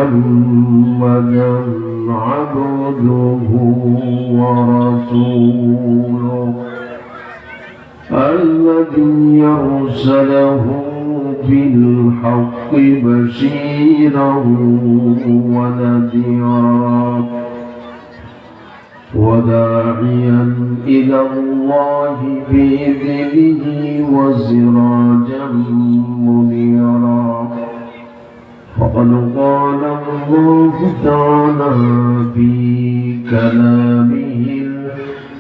محمدا عبده ورسوله الذي أرسله بالحق بشيرا ونذيرا وداعيا إلى الله بإذنه وسراجا منيرا فقد قال الله تعالى في كلامه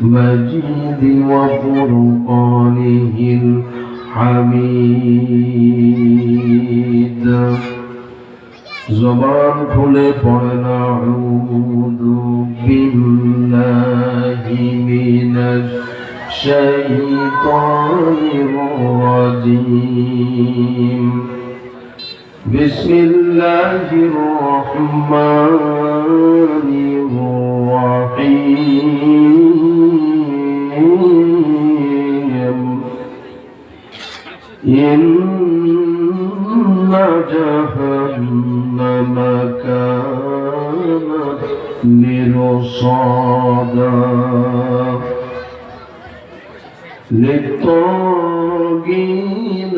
المجيد وفرقانه الحميد زبان খুলে পড়েন আউযু বিল্লাহি মিনাশ শাইতানির রাজীম বিসমিল্লাহির রহমানির রহিম ইন্না জাহান্নামা কানাত মিরসাদা للطاغين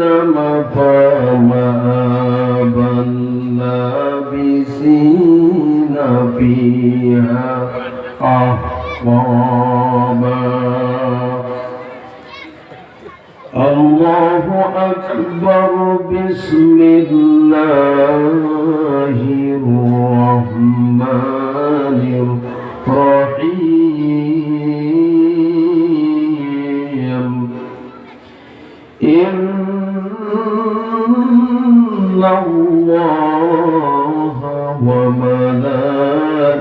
مآبا لابثين فيها أحقابا الله أكبر بسم الله الرحمن الرحيم إن الله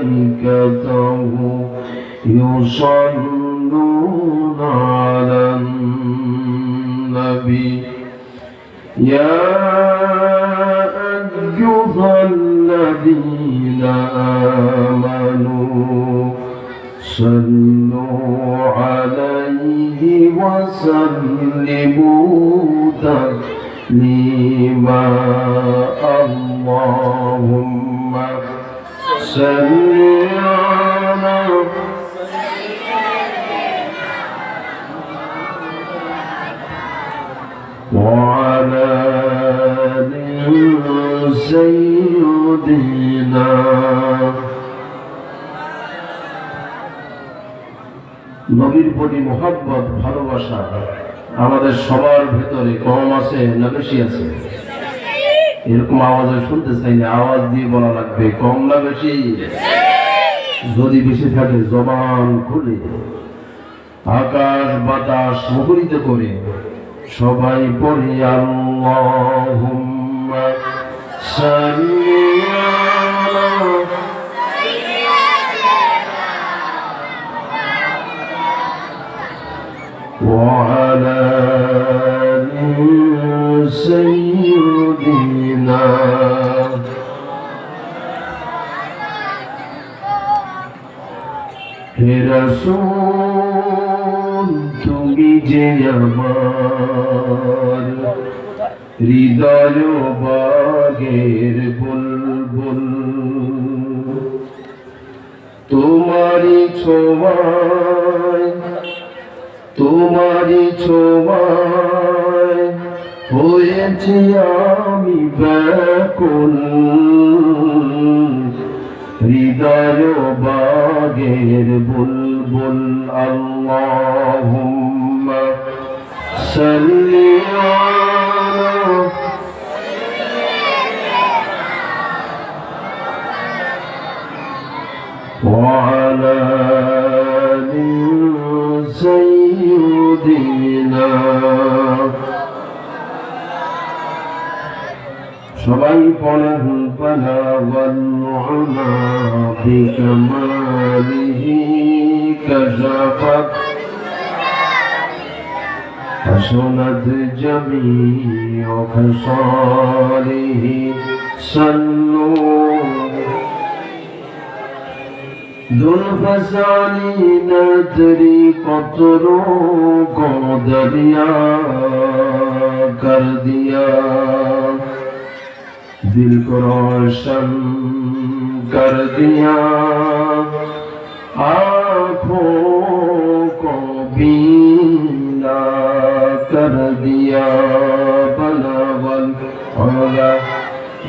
وملائكته يصلون على النبي يا أيها الذين آمنوا صلوا عليه وسلموا تسليما اللهم صل على وعلى آل سيدنا নবীর প্রতি মহব্বত ভালোবাসা আমাদের সবার ভেতরে কম আছে না বেশি আছে? এরকম আওয়াজ শুনতে চাই না, আওয়াজ দিয়ে বলা লাগবে কম না বেশি? যদি বেশি থাকে জবান খুলে আকাশ বাতাস মুখরিত করে সবাই পড়ি আল্লাহুম্মা সাল্লি আলা وعلى آل سيدنا হে রাসূল তুমি যে আমার হৃদয় বাগের বুলবুল তোমারি ছোঁয়ায় হয়েছি আমি ব্যাকুল হৃদয় বাগের বুলবুল আল্লাহুম্মা সাল্লি আলা وعلى آل سيدنا সবাই পড়েন পালাওয়াল্লুনা বিকামালিহি কাশাফাত حسنت جميع خصاله صلوا ذو الفضل ندری قطروں کو دریا کر دیا दिल को रोशन कर दिया, आँखों को बीना कर दिया, बनवल औला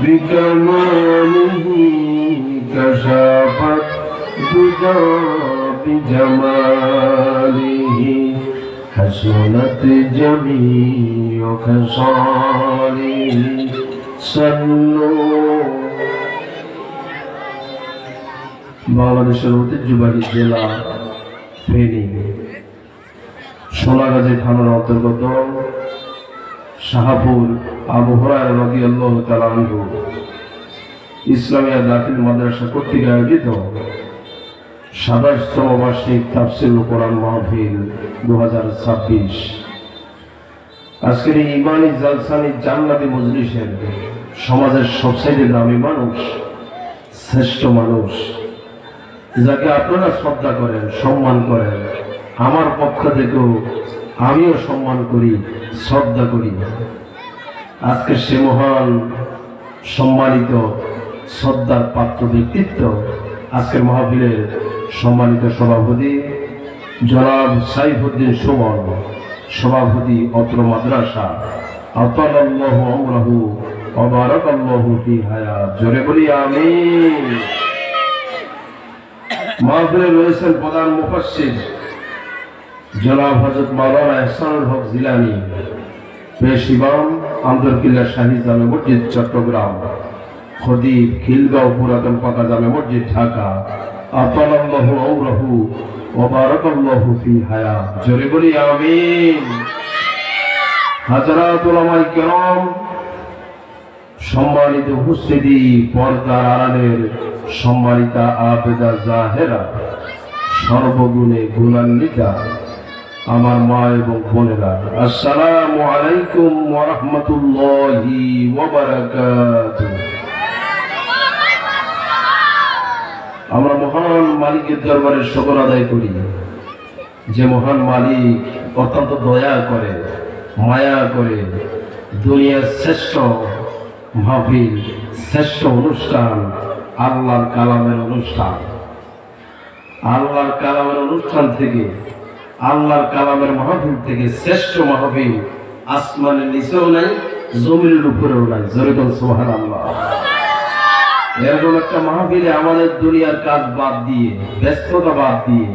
बिकमालिही कशाफत दुजा बिजमालिही हसनत जमीउ खसालिही सल्लू। বাংলাদেশের ঐতিহ্যবাহী জেলা ফেনী সোনাগাজী থানার অন্তর্গত শাহপুর আবু হুরায়রা রাদিয়াল্লাহু তাআলা আনহু ইসলামিয়া দাখিল মাদ্রাসা কর্তৃক আয়োজিত ২৭তম বার্ষিক তাফসীরুল কোরআন মাহফিল ২০২৬। আজকের এই ইমানি জালসানি জান্নাতি মজলিসের সমাজের সবচেয়ে দামি মানুষ, শ্রেষ্ঠ মানুষ, যাকে আপনারা শ্রদ্ধা করেন, সম্মান করেন, আমার পক্ষ থেকেও আমিও সম্মান করি, শ্রদ্ধা করি। আজকে সে মহান সম্মানিত শ্রদ্ধার পাত্র ব্যক্তিত্ব আজকের মাহফিলের সম্মানিত সভাপতি জনাব সাইফুদ্দিন সুমন, সভাপতি অত্র মাদ্রাসা, আতালাল্লাহু আমরাহু ওয়া বারাকাল্লাহু ফি হায়াত। জোরে বলি আমিন। মাহফিলে রয়েছেন প্রধান মুফাসসির জনাব হযরত মাওলানা ইহসানুল হক জিলানী, পেশ ইমাম আন্দরকিল্লা শাহী জামে মসজিদ চট্টগ্রাম, খতিব খিলগাঁও পুরাতন পাকা জামে মসজিদ ঢাকা, আতালাল্লাহু আমরাহু ওয়া বারাকাল্লাহু ফি হায়াত। জোরে বলি আমিন। হাজরাত উলামায়ে কেরাম, সম্মানিত উপস্থিতি, পর্দার আড়ালের সম্মানিতা আবেদা জাহেরা, সর্বগুণে গুণান্বিতা আমার মা এবং বোনেরা, আসসালামু আলাইকুম ওয়া রাহমাতুল্লাহি ওয়া বারাকাতুহু। আমরা মহান মালিকের দরবারে শুকর আদায় করি, যে মহান মালিক অত্যন্ত দয়া করে, মায়া করে দুনিয়ার শ্রেষ্ঠ মাহফিল, শ্রেষ্ঠ অনুষ্ঠান, আল্লাহর কালামের অনুষ্ঠান, আল্লাহর কালামের অনুষ্ঠান থেকে, আল্লাহর কালামের মাহফিল থেকে শ্রেষ্ঠ মাহফিল আসমানের নিচেও নাই, জমিনের উপরেও নাই। জোরে বল সুবহানাল্লাহ। এরকম একটা মাহফিলে আমাদের দুনিয়ার কাজ বাদ দিয়ে, ব্যস্ততা বাদ দিয়ে,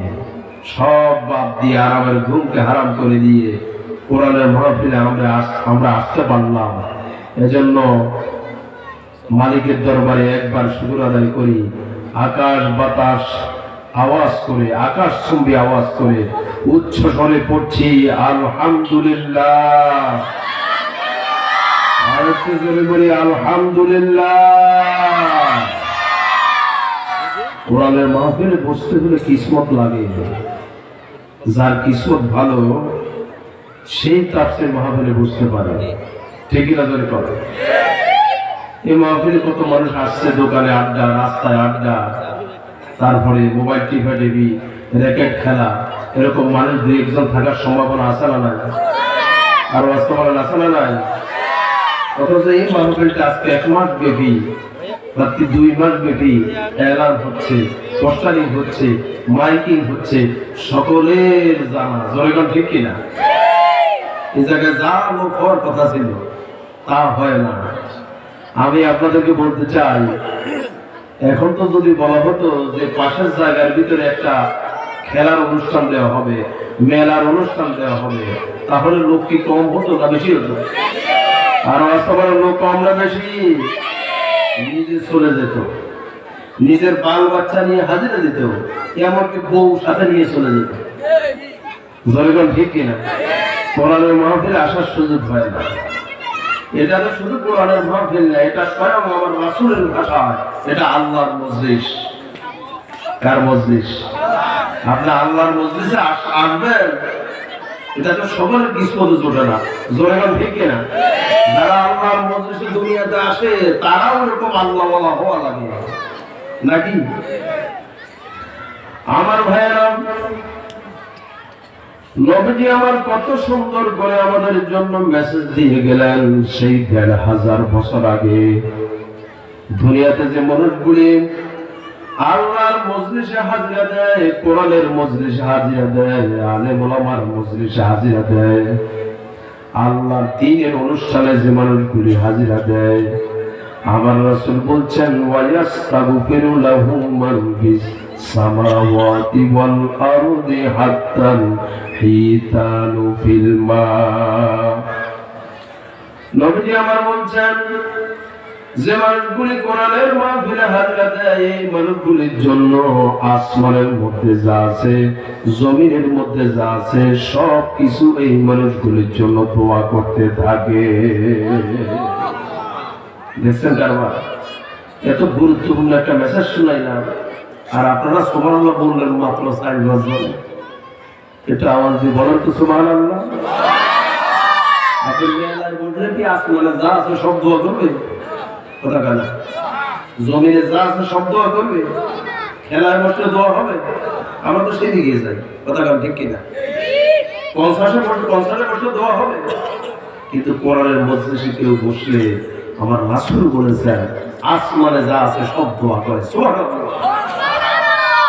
সব বাদ দিয়ে, আরামের ঘুমকে হারাম করে দিয়ে কোরআনের মাহফিলে আমরা আসতে পারলাম। এজন্য মালিকের দরবারে একবার শুকর আদায় করি। আকাশ বাতাস আওয়াজ করে, আকাশ চুম্বি আওয়াজ করে উচ্চ স্বরে পড়ছি আলহামদুলিল্লাহ। আরেকটু জোরে বলি আলহামদুলিল্লাহ। কোরআনের মাহফিলে বসতে হলে কিসমত লাগে। যার কিসমত ভালো সেই তাফসীর মাহফিলে বসতে পারে। ঠিক না জোরে করে? এই মাহফিলে কত মানুষ আসছে, দোকানে আড্ডা, রাস্তায় আড্ডা, তারপরে মোবাইল টিভি, র্যাকেট খেলা, এরকম মানুষ দুই একজন থাকার সম্ভাবনা আছে না নাই? আর বাস্তবতা আছে না নাই? অথচ এই মাহফিলটা আজকে 1 মাস ব্যাপী, রাত্রি 2 মাস ব্যাপী এলান হচ্ছে, পোস্টারিং হচ্ছে, মাইকিং হচ্ছে, সকলের জানা। জনগণ ঠিক কিনা? এই জায়গায় যা লোক হওয়ার কথা ছিল তা হয় না। আমি আপনাদেরকে বলতে চাই, এখন তো যদি বলা হতো যে পাশের জায়গার ভিতরে একটা খেলার অনুষ্ঠান দেওয়া হবে, মেলার অনুষ্ঠান দেওয়া হবে, তাহলে লোক কি কম হতো না বেশি হতো? আর বাস্তবের লোক কম না বেশি? নিজে চলে যেত, নিজের বাল বাচ্চা নিয়ে হাজিরা দিত, এমনকি বউ সাথে নিয়ে চলে যেত। জনগণ ঠিক কিনা? কোরআনের মাহফিলে আসার সুযোগ হয় না। এটা তো শুধু কোরআনের মাহফিল না, এটা স্বয়ং আমার রাসূলের ভাষা, এটা আল্লাহর মজলিস। কার মজলিস? আপনি আল্লাহর মজলিসে আসবেন, এটা তো সকলের কিসমত জোটে না। জোরেগান ঠিক কিনা? যারা আল্লাহর মজলিসে দুনিয়াতে আসে তারাও এরকম আল্লাহওয়ালা হওয়া লাগে নাকি? আমার ভাইয়েরা, নবীজি আমার কত সুন্দর করে আমাদের জন্য মেসেজ দিয়ে গেলেন সেই ১,৫০০ বছর আগে। দুনিয়াতে যে মানুষগুলি আল্লাহর মজলিসে হাজিরা দেয়, কোরআনের মজলিসে হাজিরা দেয়, আলেম ওলামার মজলিসে হাজিরা দেয়, আল্লাহর দ্বীনের অনুষ্ঠানে যে মানুষগুলি হাজিরা দেয়, আমার রাসূল বলছেন ওয়ায়াস্তাগফিরু লাহু মান ফিস সামাওয়াতি ওয়াল আরদি হাত্তাল হিতানু ফিল মা। নবীজি আমার বলছেন যে মানুষগুলি কোরআনের মাহফিলে হাজিরা দেয়, এই মানুষগুলির জন্য আসমানের মধ্যে যা আছে, জমিনের মধ্যে যা আছে, সব কিছু এই মানুষগুলির জন্য দোয়া করতে থাকে। দেখছেন কারবার, এত গুরুত্বপূর্ণ একটা মেসেজ শুনাইলাম, আর আপনারা সুবহানাল্লাহ বললেন মাত্র 4 বছর। এটা আওয়াজ দিয়ে বলেন তো সুবহানাল্লাহ। আপনি মেলায় বললে কি আসমানে যা আছে সব দোয়া করবে? কথা কানা জমিনে যা আছে সব দোয়া করবে? খেলায় বসলে দোয়া হবে? আমরা তো সেদিকে যাই, কথা কান ঠিক কিনা? কনসার্টে বসলে দোয়া হবে, কিন্তু কোরআনের মজলিসে কেউ বসলে আমার রাসূল বলেছেন আসমানে যা আছে সব দোয়া করে। সুবহানাল্লাহ।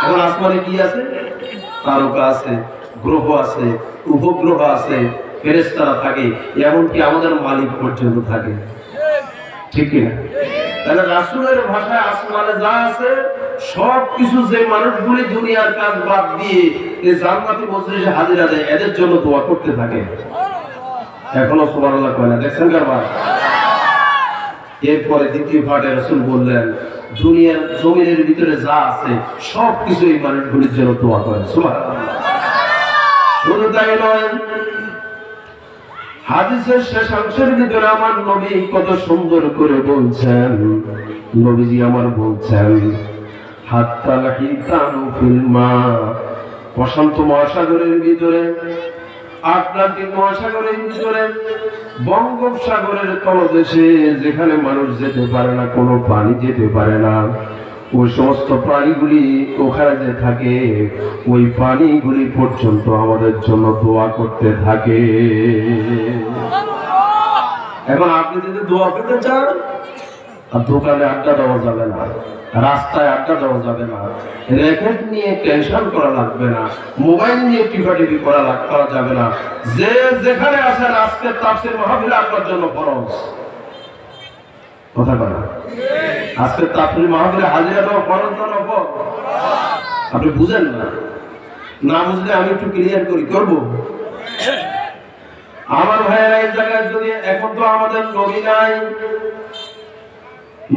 এখন আসমানে কি আছে? তারকা আছে, গ্রহ আছে, উপগ্রহ আছে, ফেরেশতারা থাকে, এমনকি আমাদের মালিক পর্যন্ত থাকে, ঠিক কিনা? তাহলে রাসূলের ভাষায় আসমানে যা আছে সব কিছু, যে মানুষগুলি দুনিয়ার কাজ বাদ দিয়ে এই জান্নাতি মজলিসে হাজিরা দেয়, এদের জন্য দোয়া করতে থাকে। এখনো সুবহানাল্লাহ কয় না? দেখছেন কারবার। এরপরে দ্বিতীয় পাঠে রাসূল বললেন দুনিয়ার জমিনের ভিতরে যা আছে সব কিছু এই মানুষগুলির জন্য দোয়া করে। সুবহানাল্লাহ। শুধু তাই নয়, হাদিসের শেষ অংশের ভিতরে আমার নবী কত সুন্দর করে বলছেন, নবীজি আমার বলছেন হাত্তাল হিতানু ফিল মা, প্রশান্ত মহাসাগরের ভিতরে, আটলান্টিক মহাসাগরের ভিতরে, বঙ্গোপসাগরের তলদেশে যেখানে মানুষ যেতে পারে না, কোনো পানি যেতে পারে না, ওই সমস্ত প্রাণীগুলি ওখানে যে থাকে, ওই পানিগুলি পর্যন্ত আমাদের জন্য দোয়া করতে থাকে। এখন আপনি যদি দোয়া পেতে চান, আর দোকানে আড্ডা দেওয়া যাবে না, রাস্তায় আড্ডা দেওয়া যাবে না, র্যাকেট নিয়ে টেনশন করা লাগবে না, মোবাইল নিয়ে টিপাটিপি করা যাবে না। যে যেখানে আছেন আজকে তাফসীর মাহফিল আপনার জন্য ফরজ। কথা বলা, আজকে তাফসীর মাহফিলে হাজিরা দেওয়া ফরজ না নফল? আপনি বুঝেন না, না বুঝলে আমি একটু ক্লিয়ার করব। আমার ভাইয়েরা এই জায়গায় যদি এখন তো আমাদের নবী নাই,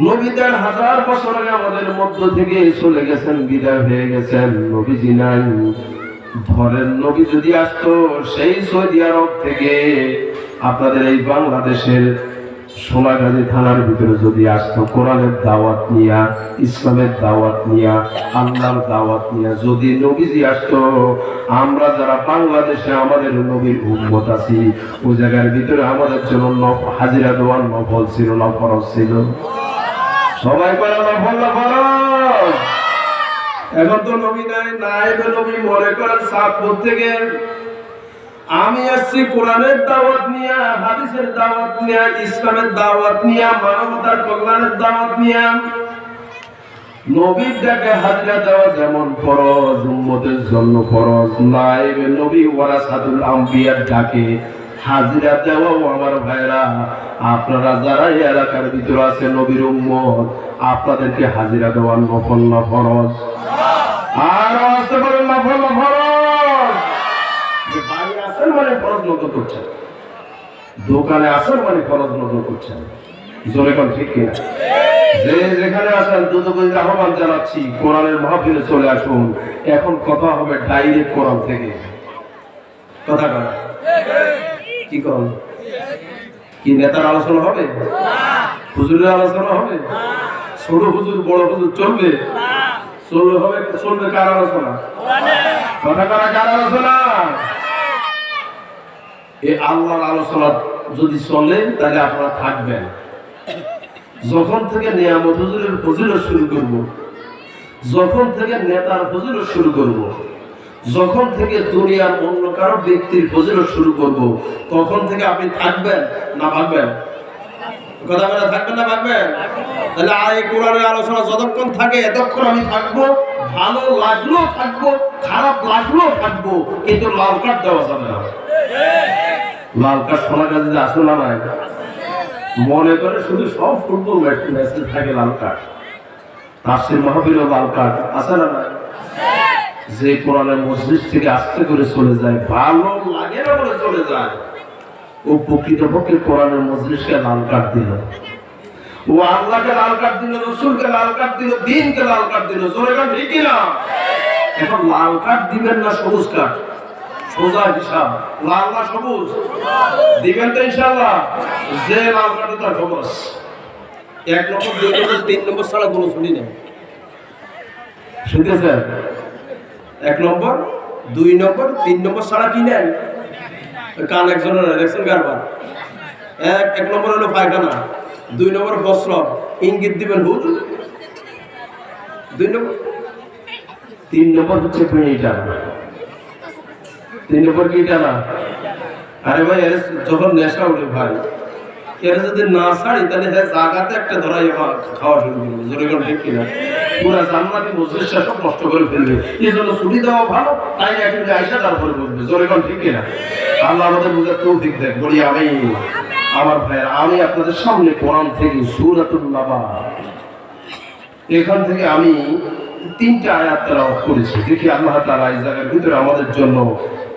নবীদের 1000 বছর আগে আমাদের মধ্য থেকে চলে গেছেন, বিদায় হয়ে গেছেন, নবীজি নাই। ধরেন নবী যদি আসতো সেই সৌদি আরব থেকে আপনাদের এই বাংলাদেশের সোনাগাজী থানার ভিতরে যদি আসতো, কোরআনের দাওয়াত নিয়া, ইসলামের দাওয়াত নিয়া, আল্লাহর দাওয়াত নিয়া যদি নবীজি আসতো, আমরা যারা বাংলাদেশে আমাদের নবীর উম্মত আছি, ওই জায়গার ভিতরে আমাদের জন্য হাজিরা দেওয়ার নফল ছিল না ফরজ ছিল? সবাই করে নফল না ফরজ? এখন তো নবী নাই, নায়েবে নবী মনে করেন সাতপুর থেকে আমি আসছি কোরআনের দাওয়াত নিয়া, হাদিসের দাওয়াত নিয়া, ইসলামের দাওয়াত নিয়া, মানবতার কল্যাণের দাওয়াত নিয়া। নবীর ডাকে হাজিরা দেওয়া যেমন ফরজ, উম্মতের জন্য ফরজ, নায়েবে নবী ওয়ারাসাতুল আম্বিয়ার ডাকে হাজিরা দেওয়াও আমার ভাইরা, আপনারা যারা এই এলাকার ভিতরে আছে নবীর উম্মত, আপনাদেরকে হাজিরা দেওয়ার নফল না ফরজ? আর আসতে পারেন নফল না ফরজ? বাড়ি আসেন মানে ফরজ নজর করছেন, দোকানে আসেন মানে ফরজ নজর করছেন, জোরে কোন ঠিক কিনা? যে যেখানে আসেন দ্রুত করে আহ্বান জানাচ্ছি, কোরআনের মাহফিলে চলে আসুন। এখন কথা হবে ডাইরেক্ট কোরআন থেকে। কথা বলা কি কর, কি নেতার আলোচনা হবে? হুজুরের আলোচনা হবে? ছোট হুজুর বড় হুজুর চলবে? চলবে কার আলোচনা? কথা কারা কার আলোচনা? এই আল্লাহর আলোচনা যদি চলে তাহলে আপনারা থাকবেন। যখন থেকে নিয়ামত হুজুরের ফজিলত শুরু করব, যখন থেকে নেতার ফজিলত শুরু করব, যখন থেকে দুনিয়ার অন্য কারো ব্যক্তির ফজিলত শুরু করব, তখন থেকে আপনি থাকবেন না ভাগবেন? কথা বলে থাকবেন না থাকবেন? তাহলে এই কোরআনের আলোচনা যতক্ষণ থাকে এতক্ষণ আমি থাকবো, ভালো লাগলেও থাকবো, খারাপ লাগলেও থাকবো, কিন্তু লাল কার্ড দেওয়া যাবে না। লাল কার্ড শোনা কাছে যে আসে না নাই, মনে করে শুধু সব ফুটবল ম্যাচে থাকে লাল কার্ড, তাফসীর মাহফিলেও লাল কার্ড আছে না নাই? যে কোরআনের মজলিস থেকে আস্তে করে চলে যায়, ভালো লাগে না বলে চলে যায়, ও প্রকৃতপক্ষে কোরআনের মজলিসকে লাল কার্ড দিল, ও আল্লাহকে লাল কার্ড দিল, রসুলকে লাল কার্ড দিল, দ্বীনকে লাল কার্ড দিল। জোরে কার্ড ঠিক না? এখন লাল কার্ড দিবেন না সবুজ কার্ড? সোজা হিসাব, লাল না সবুজ দিবেন তো ইনশাআল্লাহ। যে লাল কার্ডে তার খবর 1 নম্বর 2 নম্বর 3 নম্বর ছাড়া কোনো শুনি না। শুনতেছেন? 1 নম্বর 2 নম্বর 3 নম্বর ছাড়া কি নেন? কান একজনের দেখছেন কারবার। 1 নম্বর হলো পায়খানা, 2 নম্বর প্রস্রাব, ইঙ্গিত দিবেন হুজুর। 2 নম্বর 3 নম্বর হচ্ছে পিঁড়িটা। 3 নম্বর কি টানা? আরে ভাই এর যখন নেশা উঠে ভাই, এর যদি না ছাড়ি তাহলে হ্যাঁ জাগাতে একটা ধরাই খাওয়া শুরু করবে। জোরে কোন ঠিক কিনা? পুরা জান্নাতি মজলিসটা সব নষ্ট করে ফেলবে। এই জন্য ছুটি দেওয়া ভালো, তাই একদিন আইসা তারপরে বলবে। জোরে কোন ঠিক কিনা? আল্লাহ আমাদের বুঝার তৌফিক দেখ। বলি আমি, আমার ভাইয়ের, আমি আপনাদের সামনে কোরআন থেকে সূরাতুন নাবা, এখান থেকে আমি 3টা আয়াত তেলাওয়াত করেছি। দেখি আল্লাহ তাআলা এই জায়গার ভিতরে আমাদের জন্য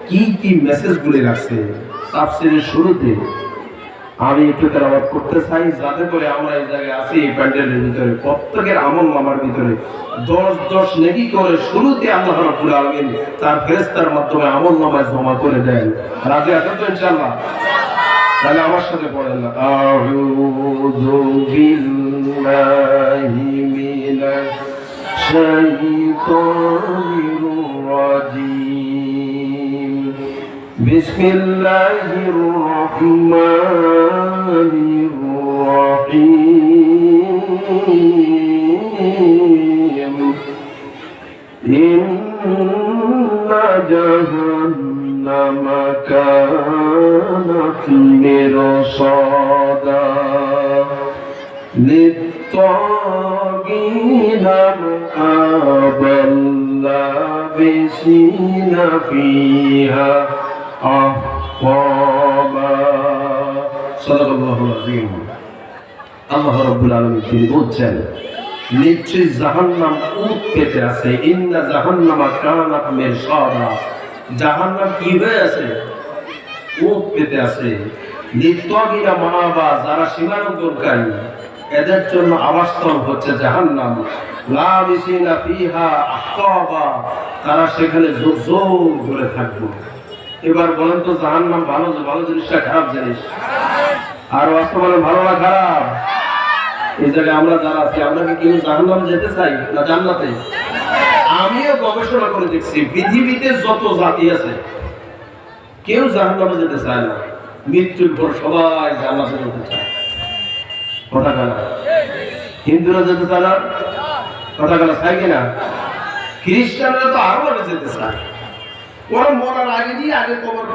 কি কি মেসেজ গুলি রাখছে। তাফসীরের শুরুতে আমি একটু তেলাওয়াত করতে চাই, যাতে করে আমরা এই জায়গায় আছি, এই প্যান্ডেলের ভিতরে প্রত্যেকের আমল নামার ভিতরে 10 নেকি করে শুরুতে আল্লাহ রাব্বুল আলামিন তার ফেরেশতার মাধ্যমে আমল নামায় জমা করে দেন। রাজি আছেন তো ইনশাআল্লাহ? তাহলে আমার সাথে পড়েন না, আউযু বিল্লাহি মিনাশ শাইতানির রাজীম। বিসমিল্লাহির রহমানির রহিম। ইন্না জাহান্নামা কানাত মিরসাদা লিত্তাগীনা মাআবাল লাবিসিনা ফিহা আহকাবা। সাদাকাল্লাহুল আযীম। আল্লাহ রাব্বুল আলামিন তিনি বলছেন, নিশ্চয়ই জাহান্নাম উট পেতে আছে। ইন্না জাহান্নামা কানাত মিরসাদা, জাহান্নাম কি হয়ে আছে? উট পেতে আছে। লিত্তাগীনা মাআবা, যারা সীমালঙ্ঘনকারী এদের জন্য আবাসস্থল হচ্ছে জাহান্নাম। লাবিসিনা ফিহা আহকাবা, তারা সেখানে জোর ধরে থাকবে। এবার বলেন তো জাহান্নাম ভালো জিনিসটা খারাপ জিনিস? আর বাস্তবে ভালো না খারাপ? এই জায়গায় আমরা যারা আছি, আমরা কি কেউ জাহান্নামে যেতে চাই না জান্নাতে? আমিও গবেষণা করে দেখছি, পৃথিবীতে যত জাতি আছে কেউ জাহান্নামে যেতে চায় না। মৃত্যুর পর সবাই জান্নাতে যেতে চায়। কথা কানা? হিন্দুরা যেতে চায় না? কথা কানা চায় কিনা? খ্রিস্টানরা তো আরো আগে যেতে চায়। ওরা মরার আগে দিয়ে আগে কবর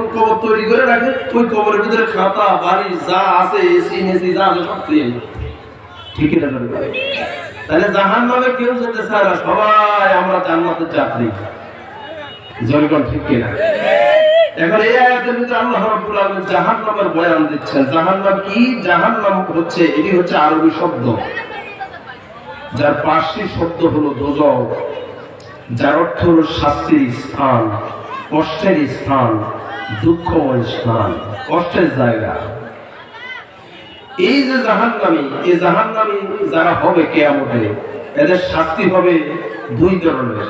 তৈরি করে রাখে, ওই কবরের ভিতরে খাতা বাড়ি যা আছে, এসি মেসি যা আছে সব তৈরি। ঠিক না? তাহলে জাহান্নামে কেউ যেতে চায় না, সবাই আমরা জান্নাতের যাত্রী। জনগণ ঠিক কিনা? এখন এই আয়াতের ভিতরে আল্লাহ রাব্বুল আলামিন জাহান্নামের বয়ান দিচ্ছেন। জাহান্নাম কি? জাহান্নাম হচ্ছে, এটি হচ্ছে আরবি শব্দ, যার পার্সি শব্দ হলো দোজখ, যার অর্থ হলো শাস্তির স্থান, কষ্টের স্থান, দুঃখময় স্থান, কষ্টের জায়গা। এই যে জাহান্নামী, এই জাহান্নামী যারা হবে কিয়ামতে, এদের শাস্তি হবে 2 ধরনের।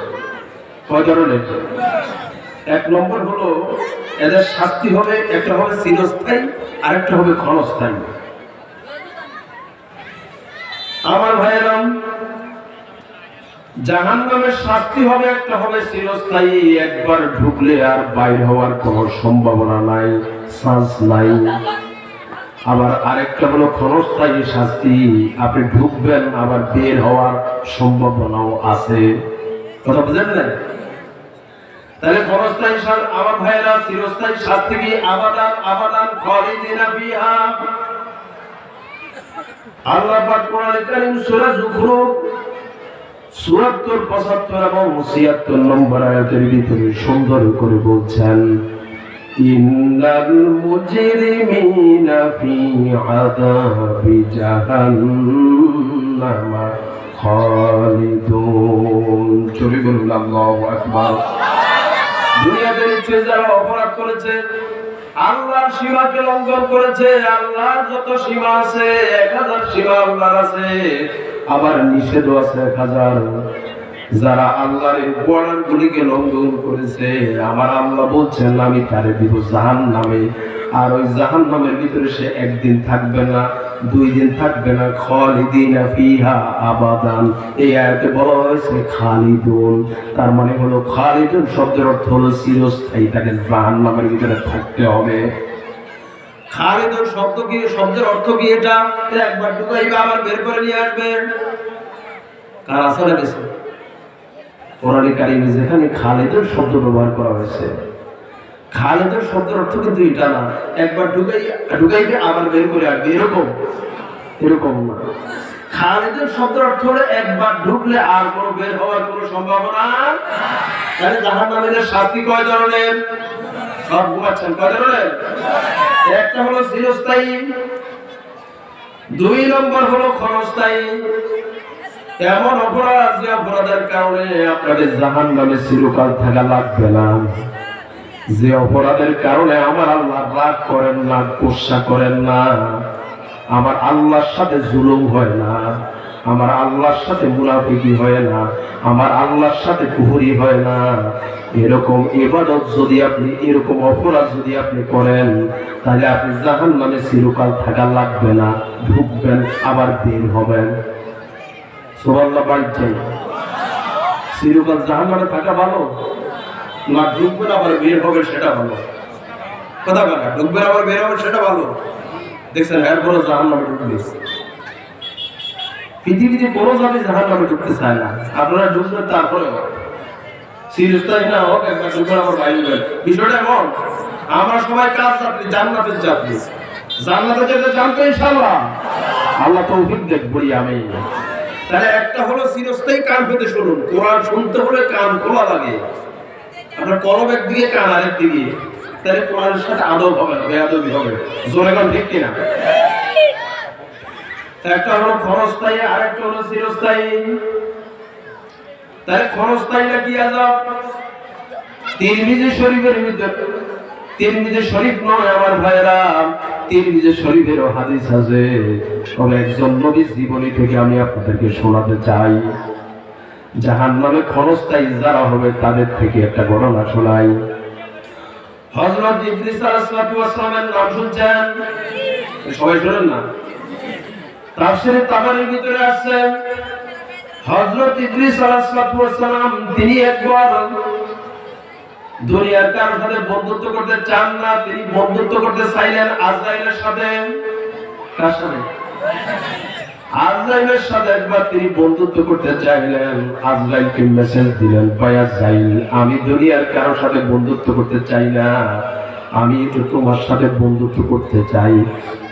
কয় ধরনের? 1 নম্বর হলো এদের শাস্তি হবে, একটা হবে চিরস্থায়ী, আরেকটা হবে ক্ষণস্থায়ী। আমার ভাইয়েরা, জাহান্নামের শাস্তি হবে, একটা হবে চিরস্থায়ী, একবার ঢুকলে আর বাইর হওয়ার কোনো সম্ভাবনা নাই, চান্স নাই। আবার আরেকটা হলো ক্ষণস্থায়ী শাস্তি, আপনি ঢুকবেন আবার বের হওয়ার সম্ভাবনাও আছে। কথা বুঝেন না? তাহলে ক্ষণস্থায়ী আমার ভাইয়েরা, চিরস্থায়ী শাস্তি কি? আবাদান আবাদান খালিদিনা ফিহা। আল্লাহ পাক কোরআনে কারীম সূরা যুখরুফ ৭৪, ৭৫ এবং ৭৬ নম্বর আয়াতের ভিতরে সুন্দর করে বলছেন, ইন্নাল মুজরিমিনা ফি আযাবি জাহান্নাম খালিদুন। চলে বলুন আল্লাহু আকবার। দুনিয়াতে নিশ্চয় যারা অপরাধ করেছে, আল্লাহর সীমাকে লঙ্ঘন করেছে, আল্লাহর যত সীমা আছে ১০০০ সীমা আল্লাহর আছে, আবার নিষেধ আছে ১০০০। যারা আল্লাহর এই বর্ডার গুলিকে লঙ্ঘন করেছে, আমার আল্লাহ বলছেন আমি তারে দিব জাহান্নামে। আর ওই জাহান্নামের ভিতরে সে একদিন থাকবে না, ২ দিন থাকবে না, খালিদিনা ফিহা আবাদান। এই আয়াতে বলা হয়েছে খালিদুন, তার মানে হলো খালিদুন শব্দের অর্থ হলো চিরস্থায়ী, তাকে জাহান্নামের ভিতরে থাকতে হবে। খালিদুন শব্দ কি, শব্দের অর্থ কি? এটা একবার ঢুকাইবে আবার বের করে নিয়ে আসবে। কার আছে না কিছু? কোরআনে কারীমে যেখানে খালিদুন শব্দ ব্যবহার করা হয়েছে, খালিদুন শব্দের অর্থ কিন্তু এটা না একবার ঢুকাইবে আবার বের করে আসবে, এরকম না। খালিদুন শব্দের অর্থ হলো একবার ঢুকলে আর কোনো বের হওয়ার কোনো সম্ভাবনা। তাহলে জাহান্নামীদের শাস্তি কয় ধরনের? সব ঘুমাচ্ছেন, কয় ধরনের? একটা হলো চিরস্থায়ী, ২ নম্বর হলো ক্ষণস্থায়ী। এমন অপরাধ যে অপরাধের কারণে আপনাদের জাহান্নামে চিরকাল থাকা লাগবে না, যে অপরাধের কারণে আমার আল্লাহ রাগ করেন না, গোসা করেন না, আমার আল্লাহর সাথে জুলুম হয় না, আমার আল্লাহর সাথে মুনাফিকি হয় না, আমার আল্লাহর সাথে কুফরি হয় না। এরকম ইবাদত যদি আপনি, এরকম অপরাধ যদি আপনি করেন, তাহলে আপনি জাহান্নামে চিরকাল থাকা লাগবে না, ঢুকবেন আবার বের হবেন। সুবহানাল্লাহ। বাড়ছে চিরকাল জাহান্নামে থাকা ভালো না ঢুকবেন আবার বের হবে সেটা ভালো? কথা বলা, ঢুকবেন আবার বের হবে সেটা ভালো। দেখছেন এরপরও জাহান্নামে ঢুকবে। পৃথিবীতে কোনো জাতি জাহান্নামে ঢুকতে চায় না, আপনারা ঢুকবেন তারপরে চিরস্থায়ী না হোক, একবার ঢুকবেন আবার বাইরে। বিষয়টা এমন, আমরা সবাই কার যাত্রী? জান্নাতের যাত্রী। জান্নাতে যেতে চান তো ইনশাআল্লাহ? আল্লাহ তৌফিক দেখ বলি আমি। তাহলে একটা হলো চিরস্থায়ী, কান পেতে শুনুন। কোরআন শুনতে হলে কান খোলা লাগে। আপনার কলম একদিকে, কান আরেক দিকে, তাহলে কোরআনের সাথে আদব হবে না, বেয়াদবি হবে। জোরে গান ঠিক কিনা? একটা হলো ক্ষণস্থায়ী, আরেকটা হলো চিরস্থায়ী। তাহলে ক্ষণস্থায়ীটা কি আযাব? তিরমিজি শরীফের ভিতরে, তিরমিজি শরীফ নয় আমার ভাইরা, তিরমিজি শরীফেরও হাদিস আছে। তবে একজন নবীর জীবনী থেকে আমি আপনাদেরকে শোনাতে চাই। জাহান্নামে ক্ষণস্থায়ী যারা হবে তাদের থেকে একটা ঘটনা শোনাই। হযরত ইদ্রিস আলাইহিস সালামের নাম শুনছেন? সবাই শোনেন না? তাফসীরে তাবারীর ভিতরে আছে হযরত ইদ্রিস আলাইহিস সালাম তিনি একবার দুনিয়ার কারোর সাথে বন্ধুত্ব করতে চান না, তিনি বন্ধুত্ব করতে চাইলেন আজরাইলের সাথে। কার সাথে? আজরাইলের সাথে একবার তিনি বন্ধুত্ব করতে চাইলেন। আজরাইলকে মেসেজ দিলেন, ভাই আজরাইল, আমি দুনিয়ার কারোর সাথে বন্ধুত্ব করতে চাই না, আমি তো তোমার সাথে বন্ধুত্ব করতে চাই,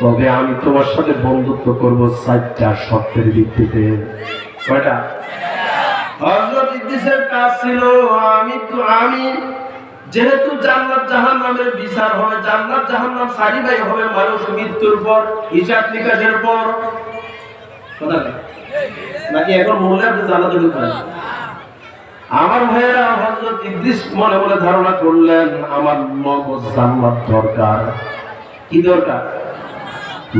তবে আমি তোমার সাথে বন্ধুত্ব করব 4টা শর্তের ভিত্তিতে। কয়টা? হযরত ইদ্রিসের কাজ ছিল, আমি যেহেতু জান্নাত জাহান্নামের বিচার হবে, জান্নাত জাহান্নাম সারিবাই হবে মানুষ মৃত্যুর পর, হিসাব নিকাশের পর। কথা নাকি এখন মনে আপনি জান্নাতে ঢুকবেন? আমার ভাইয়েরা, হযরত ইদ্রিস মনে মনে ধারণা করলেন আমার নগদ জান্নাত দরকার। কি দরকার?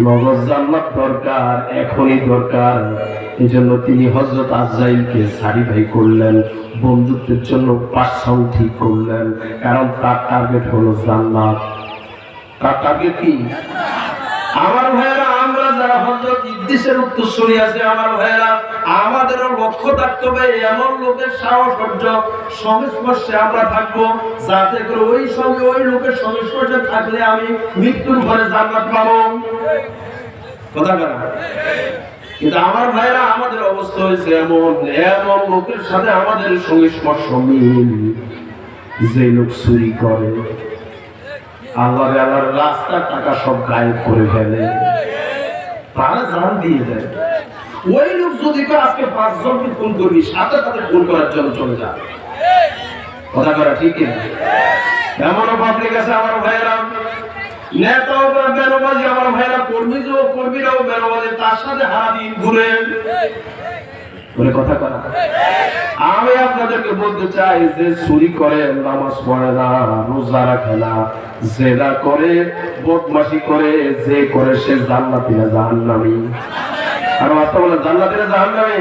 নগদ জান্নাত দরকার, এখনই দরকার। এজন্য তিনি হযরত আজরাইলকে সারিফাই করলেন, বন্ধুত্বের জন্য পার্সন ঠিক করলেন, কারণ তার টার্গেট হলো জান্নাত। তার টার্গেট কি? আমার ভাইয়েরা, আমরা যারা হযরত ইদ্রিসের উত্তরসূরি আছে, আমার ভাইয়েরা, আমাদেরও লক্ষ্য থাকতে হবে এমন লোকের সাহচর্য সংস্পর্শে আমরা থাকবো, যাতে করে ওই সঙ্গে ওই লোকের সংস্পর্শে থাকলে আমি মৃত্যুর ঘরে জান্নাত পাবো। কথা বলা। কিন্তু আমার ভাইয়েরা, আমাদের অবস্থা হয়েছে এমন, এমন লোকের সাথে আমাদের সংস্পর্শ মিল, যে লোক চুরি করে, আল্লাহর রাস্তার টাকা সব গায়েব করে ফেলে, তারা জান দিয়ে দেয়। ওই লোক যদি আজকে 5 জনকে ফোন করবি, সাথে সাথে ফোন করার জন্য চলে যায়। কথা করা ঠিক কিনা? এমনও পাবলিক আছে আমার ভাইয়েরা, নেতাও বেরোবাজি, আমার ভাইয়েরা কর্মীরাও বেরোবাজি, তার সাথে হারাদিন ঘুরে বলে কথা করা। আমি আপনাদেরকে বলতে চাই যে চুরি করে, নামাজ পড়ে না, রোজা রাখে না, জেনা করে, বদমাশি করে, যে করে সে জান্নাতি না জাহান্নামী। আর বাস্তব বলে জান্নাতি না জাহান্নামী।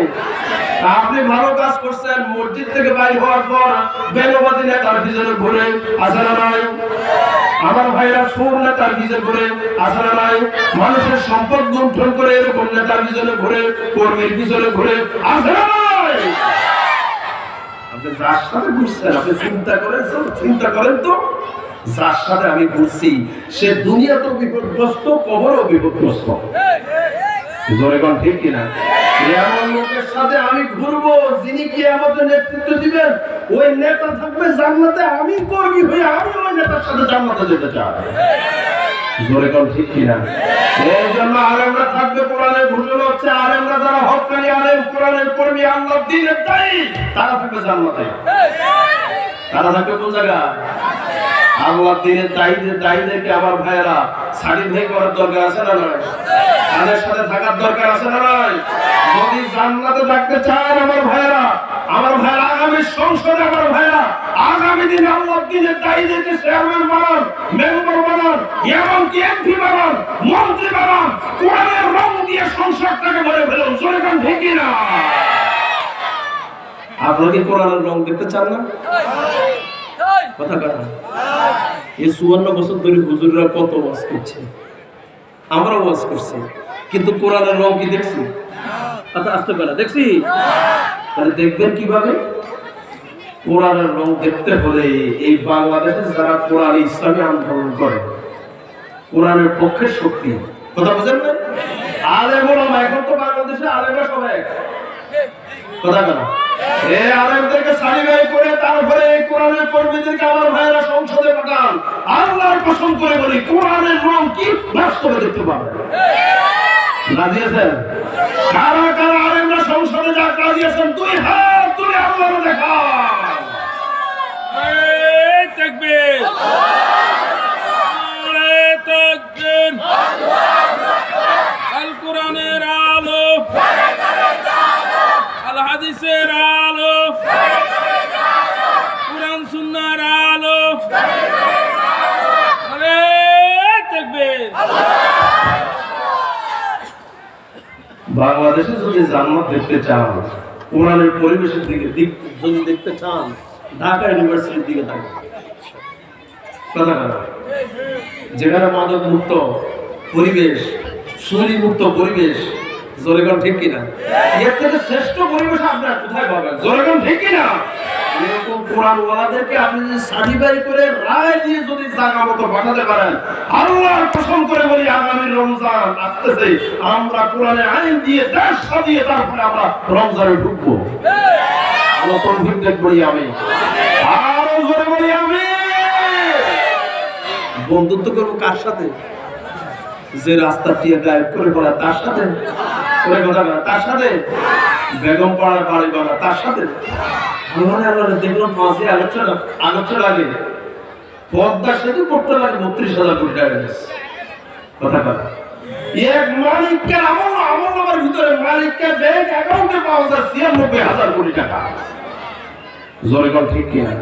আপনি ভালো কাজ করছেন, মসজিদ থেকে বাইরে হওয়ার পর বেনবাজি নেতার পিছনে ঘুরে আসে না নাই? আমার ভাইরা সুর নেতার পিছনে ঘুরে আসে না নাই? মানুষের সম্পদ লুণ্ঠন করে এরকম নেতার পিছনে ঘুরে, কর্মীর পিছনে ঘুরে আসে না নাই? আপনি যার সাথে ঘুরছেন, আপনি চিন্তা করেন তো, যার সাথে আমি ঘুরছি সে দুনিয়া তো বিপদগ্রস্ত, কবরও বিপদগ্রস্ত। জোরে কোন ঠিক কিনা? এমন লোকের সাথে আমি ঘুরবো যিনি কি আমাদের নেতৃত্ব দিবেন, ওই নেতা থাকবে জান্নাতে, আমি কর্মী হয়ে আমি ওই নেতার সাথে জান্নাতে যেতে চাই। জোরে কোন ঠিক কিনা? এই জন্য আলেমরা থাকবে কোরআনের ঘোষণা হচ্ছে, আলেমরা যারা হক্কানি আলেম, কোরআনের কর্মী, আল্লাহর দ্বীনের দায়ী, তারা থাকবে জান্নাতে। তারা থাকবে কোন জায়গায়? আল্লাহর দ্বীনের দায়ীদেরকে আমার ভাইয়েরা সার্টিফাই করার দরকার আছে না নয়? তাদের সাথে থাকার দরকার আছে না নয়? যদি জান্নাতে থাকতে চান আমার ভাইয়েরা আগামী সংসদে, আমার ভাইয়েরা আগামী দিনে আল্লাহর দ্বীনের দায়ীদেরকে চেয়ারম্যান বানান, মেম্বার বানান, এমনকি এমপি বানান, মন্ত্রী বানান, কোরআনের রং দিয়ে সংসদটাকে ভরে ফেলুন। জোরে কোন ঠিক কিনা? আপনারা কি কোরআনের রং দেখতে চান না? কথা কথা। এই 54 বছর ধরে হুজুররা কত ওয়াজ করছে, আমরা ওয়াজ করছি, কিন্তু কোরআনের রং কি দেখছি? আচ্ছা আস্তে করে দেখছি। তাহলে দেখবেন কিভাবে? কোরআনের রং দেখতে হলে এই বাংলাদেশে যারা কোরআন ইসলামী আন্দোলন করে, কোরআনের পক্ষের শক্তি, কথা বুঝেন না? আলেম ওলামা, এখন তো বাংলাদেশে আলেমরা সবাই এক। কথা কথা। এই আলেমদেরকে সারিবাই করে তারপরে এই কোরআনের কর্মীদেরকে আমার ভাইয়েরা সংসদে পাঠান। আল্লাহর কসম করে বলি, কোরআনের রং কি বাস্তবে দেখতে পাবেন। রাজি আছেন? কারা কারা আলেমরা সংসদে যাক রাজি আছেন? 2 হাত তুলে আল্লাহর দেখা। এই তাকবীর, নারে তাকবীর, আল কোরআনের আলো, আল হাদিসের আলো, কোরআন সুন্নাহর আলো, নারে তাকবীর। বাংলাদেশে যদি জান্নাত দেখতে চান, কোরআনের পরিবেশের দিকে যদি দেখতে চান, ঢাকা ইউনিভার্সিটির দিকে তাকান। কথা কথা। যেখানে মাদক মুক্ত পরিবেশ, চুরি মুক্ত পরিবেশ, জোরে কোন ঠিক কিনা? এর থেকে শ্রেষ্ঠ পরিবেশ আপনারা কোথায় পাবেন? জোরে কোন ঠিক কিনা? এরকম কোরআনওয়ালাদেরকে আপনি যদি সার্টিফাই করে রায় দিয়ে যদি জায়গা মতো পাঠাতে পারেন, আল্লাহর কসম করে বলি আগামী রমজান আসতেছে, আমরা কোরআনের আইন দিয়ে দেশ সাজিয়ে তারপরে আমরা রমজানে ঢুকবো। আল্লাহ তৌফিক দেখ বলি আমি, আরো জোরে বলি আমি। বন্ধুত্ব করবো কার সাথে? যে রাস্তা দিয়ে গায়েব করে পড়া তার সাথে? তার সাথে? বেগম পাড়ার বাড়ি বানা তার সাথে? আমরা দেখলাম ফাঁসি আলোচনা লাগে, পদ্মা সেতু করতে লাগে 32,000 কোটি টাকা। কথা কথা। এক মালিককে আমল নামার ভিতরে মালিককে ব্যাংক অ্যাকাউন্টে পাওয়া যায় 96,000 কোটি টাকা। জোরে কোন ঠিক কিনা?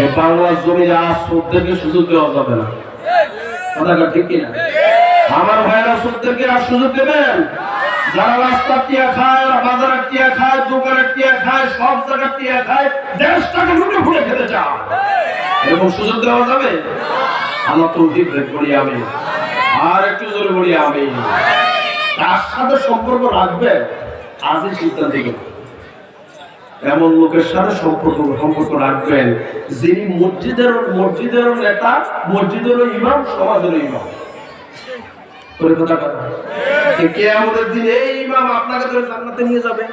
এই বাংলার জমি আজ সত্যকে সুযোগ দেওয়া যাবে না। কথা ঠিক কিনা? আমার ভাইরা সত্যকে আর সুযোগ দেবেন? যারা রাস্তা টিয়া খায়, বাজারের টিয়া খায়, দোকানের টিয়া খায়, সব জায়গার টিয়া খায়, দেশটাকে লুটে ফুটে খেতে চায়, এরকম সুযোগ দেওয়া যাবে? আমার তৌফিক করি আমি, আর একটু জোরে বলি আমি। তার সাথে সম্পর্ক রাখবে আজই সিদ্ধান্ত নেবেন। এমন লোকের সাথে সম্পর্ক রাখবেন যিনি মসজিদের নেতা, মসজিদের ইমাম, সমাজের ইমাম। কথা কথা। কে আমাদের দিনে এই ইমাম আপনাকে ধরে জান্নাতে নিয়ে যাবে?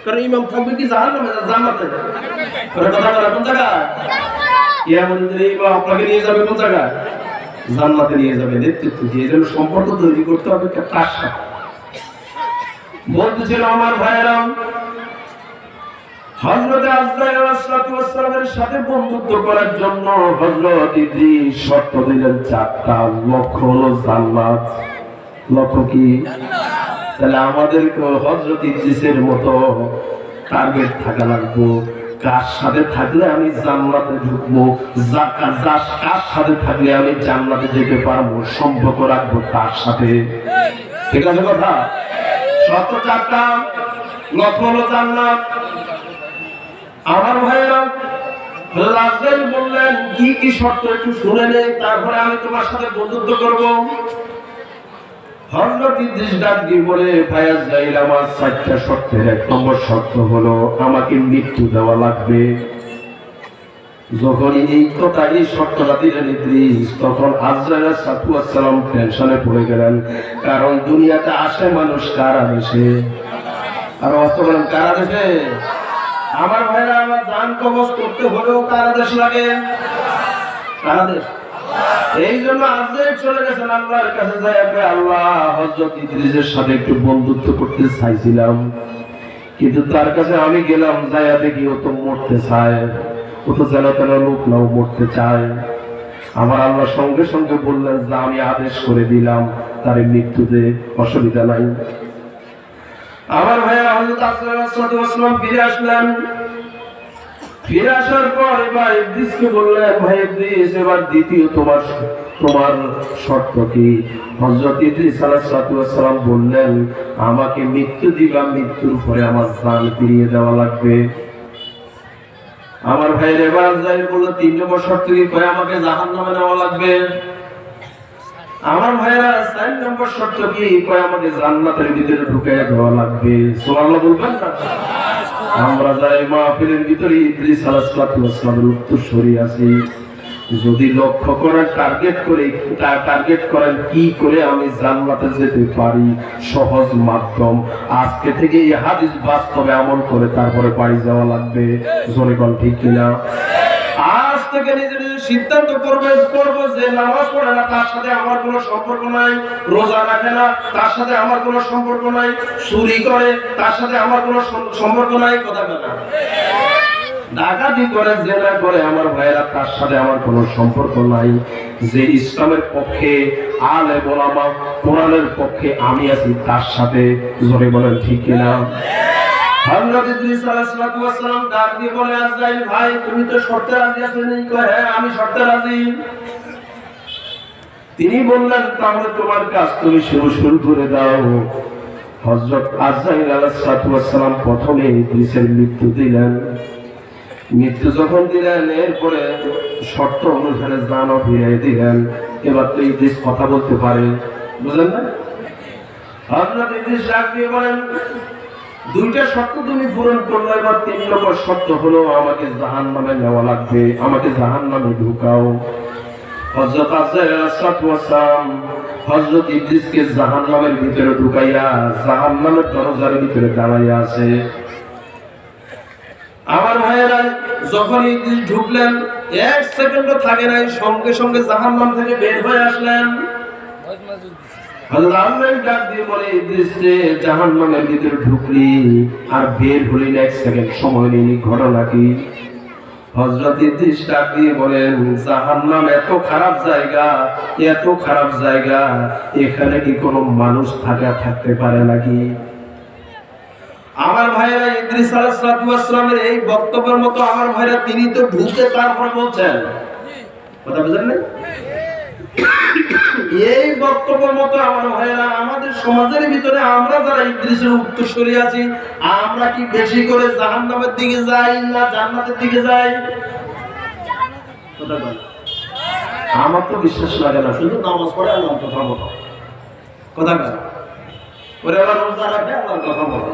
কারণ ইমাম থাকবে কি জাহান্নামে? জান্নাতে। কথা কথা। কোন জায়গায়? কে আমাদের দিনে ইমাম আপনাকে নিয়ে যাবে কোন জায়গায়? জান্নাতে নিয়ে যাবে নেতৃত্ব দিয়ে। এই জন্য সম্পর্ক তৈরি করতে হবে কার সাথে? বলতেছিল আমার ভাইয়েরা, হযরত আজরাইল আলাইহিস সালামের সাথে বন্ধুত্ব করার জন্য হযরত ইদ্রিস শর্ত দিলেন 4টা। লক্ষ্য হলো জান্নাত। লক্ষ্য কি? তাহলে আমাদেরকে হযরত ইদ্রিসের মতো টার্গেট থাকা লাগবে। কার সাথে থাকলে আমি জান্নাতে ঢুকবো, কার সাথে থাকলে আমি জান্নাতে যেতে পারবো, সম্পর্ক রাখবো তার সাথে। ঠিক আছে কথা? শর্ত 4টা, লক্ষ্য হলো জান্নাত। আমার ভাইয়েরা, আজরাইল বললেন কি কি শর্ত একটু শুনে নে, তারপরে আমি তোমার সাথে বন্ধুত্ব করব। হযরত ইদ্রিস ডাক দিয়ে বলে, ভাই আজরাইল, আমার 4টা শর্তের 1 নম্বর শর্ত হলো আমাকে মৃত্যু দেওয়া লাগবে। যখন এই কথা, এই শর্তটা দিলেন ইদ্রিস, তখন আজরাইল আলাইহিস সালাম টেনশনে পড়ে গেলেন। কারণ দুনিয়াতে আসে মানুষ কার আদেশে? আর অস্ত বলেন কার আদেশে? আমার ভাইরা, আমার জান কবজ করতে হলেও কার আদেশ লাগে? কার আদেশ? এই জন্য আজরাইল চলে গেছেন আল্লাহর কাছে, যায় আল্লাহ, হযরত ইদ্রিসের সাথে একটু বন্ধুত্ব করতে চাইছিলাম, কিন্তু তার কাছে আমি গেলাম, যায়া দেখি ও তো মরতে চায়, ও তো যেন তেন লোক নাও মরতে চায়। আমার আল্লাহ সঙ্গে সঙ্গে বললেন যে আমি আদেশ করে দিলাম তার মৃত্যু দে, অসুবিধা নাই। আমার ভাইয়া, হযরত আজরাইল আলাইহিস সালাম ফিরে আসলেন। ফিরে আসার পর এবার ইদ্রিসকে বললেন, ভাই ইদ্রিস, এবার দ্বিতীয় তোমার শর্ত কি? হযরত ইদ্রিস আলাইহিস সালাম বললেন, আমাকে মৃত্যু দিবা, মৃত্যুর পরে আমার জান ফিরিয়ে দেওয়া লাগবে। আমার ভাইয়ের এবার আজরাইল বলল, 3 নম্বর শর্ত কি? কয় আমাকে জাহান্নামে নেওয়া লাগবে। আমার ভাইয়েরা, 4 নম্বর শর্ত কি? কয় আমাকে জান্নাতের ভিতরে ঢুকাইয়া দেওয়া লাগবে। সুবহানাল্লাহ বলবেন না? আমরা যাই মাহফিলের ভিতরে ইদ্রিস আলাইহিস সালামের উত্তরসূরি আছি। যদি লক্ষ্য করেন, টার্গেট করেন কি করে আমি জান্নাতে যেতে পারি, সহজ মাধ্যম আজকে থেকে এই হাদিস বাস্তবে আমল করে তারপরে পাই যাওয়া লাগবে। জোরে কোন ঠিক কিনা? আজ থেকে নিজে সিদ্ধান্ত করবো যে নামাজ পড়ে না তার সাথে আমার কোনো সম্পর্ক নাই, রোজা রাখে না তার সাথে আমার কোনো সম্পর্ক নাই, চুরি করে তার সাথে আমার কোনো সম্পর্ক নাই। কথা বলে ডাকাতি করে, জেনা করে, আমার ভাইয়েরা, তার সাথে আমার কোনো সম্পর্ক নাই। যে ইসলামের পক্ষে, আলেম ওলামা, কোরআনের পক্ষে আমি আছি তার সাথে। জোরে বলেন ঠিক কিনা? হযরত ইদ্রিস আলাইহিস সালাম ডাক দিয়ে বলে, আজরাইল ভাই, তুমি তো শর্তে রাজি আছো? কয় হ্যাঁ, আমি শর্তে রাজি। তিনি বললেন, তাহলে তোমার কাজ তুমি শুরু করে দাও। হযরত আজরাইল আলাইহিস সালাম প্রথমে ইদ্রিসের মৃত্যু দিলেন। মৃত্যু যখন দিলেন, এরপরে শর্ত অনুসারে জানও ফিরিয়ে দিলেন। এবার তো ইদ্রিস কথা বলতে পারে, বুঝলেন না? হযরত ইদ্রিস ডাক দিয়ে বলেন, 2টা শর্ত তুমি পূরণ করলে, এবার 3 নম্বর শর্ত হলো আমাকে জাহান্নামে নেওয়া লাগবে, আমাকে জাহান্নামে ঢুকাও। হযরত আজরাইল আলাইহিস সালাম হযরত ইদ্রিসকে জাহান্নামের ভিতরে ঢুকাইয়া জাহান্নামের দরজার ভিতরে দাঁড়াইয়া আছে। আমার ভাইয়েরা, যখন ইদ্রিস ঢুকলেন, 1 সেকেন্ডও থাকে নাই, সঙ্গে সঙ্গে জাহান্নাম থেকে বের হয়ে আসলেন। হযরত আজরাইল ডাক দিয়ে বলে, ইদ্রিস রে, জাহান্নামের ভিতরে ঢুকলি আর বের হলি না, 1 সেকেন্ড সময় নেই, ঘটনা কি? হযরত ইদ্রিস ডাক দিয়ে বলেন, জাহান্নাম এত খারাপ জায়গা, এত খারাপ জায়গা, এখানে কি কোনো মানুষ থাকতে পারে নাকি? আমার ভাইয়েরা, ইদ্রিস আলাইহিস সালামের এই বক্তব্যের মতো আমার ভাইরা, তিনি তো ঢুকে তারপরে বলছেন, কথা বুঝলেন না? এই বক্তব্যের মতো আমার ভাইরা, আমাদের সমাজের ভিতরে আমরা যারা ইদ্রিসের উত্তরসূরি আছি, আমরা কি বেশি করে জাহান্নামের দিকে যাই না জান্নাতের দিকে যাই? আমার তো বিশ্বাস লাগে না, শুধু নামাজ পড়ে আল্লাহর কথা বলো, কথা বলে রোজা রাখে আল্লাহর কথা বলো,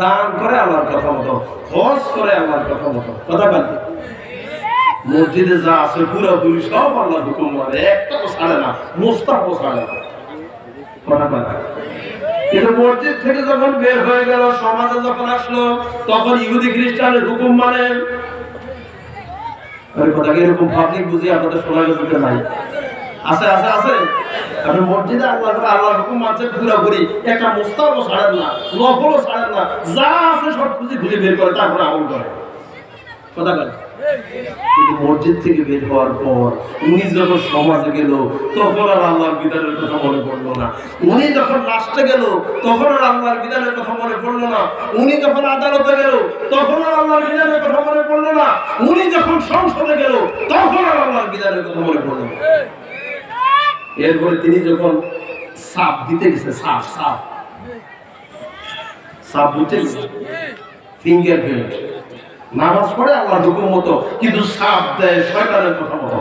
দান করে আল্লাহর কথা মতো, হজ করে আল্লাহর কথা মতো, কথা বলে মসজিদে যা আছে পুরোপুরি সব আল্লাহর হুকুম মানে, একটাও ছাড়ে না, মুস্তাফও ছাড়ে না, কথা বলে। কিন্তু মসজিদ থেকে যখন বের হয়ে গেল, সমাজে যখন আসলো, তখন ইহুদি খ্রিস্টানের হুকুম মানে। কথা কি এরকম পাবলিক বুঝি আপনাদের শোনা যেতে নাই? আছে আছে আছে আপনি মসজিদে আল্লাহর হুকুম মানছেন পুরোপুরি, একটা মুস্তাবও ছাড়েন না, নফলও ছাড়েন না, যা আছে সব খুঁজে বের করে তারপরে আমল করে। কথা বলে কিন্তু মসজিদ থেকে বের হওয়ার পর উনি যখন সমাজে গেল তখন আর আল্লাহর বিধানের কথা মনে পড়লো না। উনি যখন রাষ্ট্রে গেল তখন আর আল্লাহর বিধানের কথা মনে পড়লো না। উনি যখন আদালতে গেল তখন আর আল্লাহর বিধানের কথা মনে পড়লো না। উনি যখন সংসদে গেল তখন আর আল্লাহর বিধানের কথা মনে পড়লো না। এরপরে তিনি যখন সাপ দিতে গেছে, সাপ দিতে গেছে, ফিঙ্গার প্রিন্ট নামাজ পড়ে আল্লাহর হুকুম মতো, কিন্তু সাপ দেয় শয়তানের কথা মতো।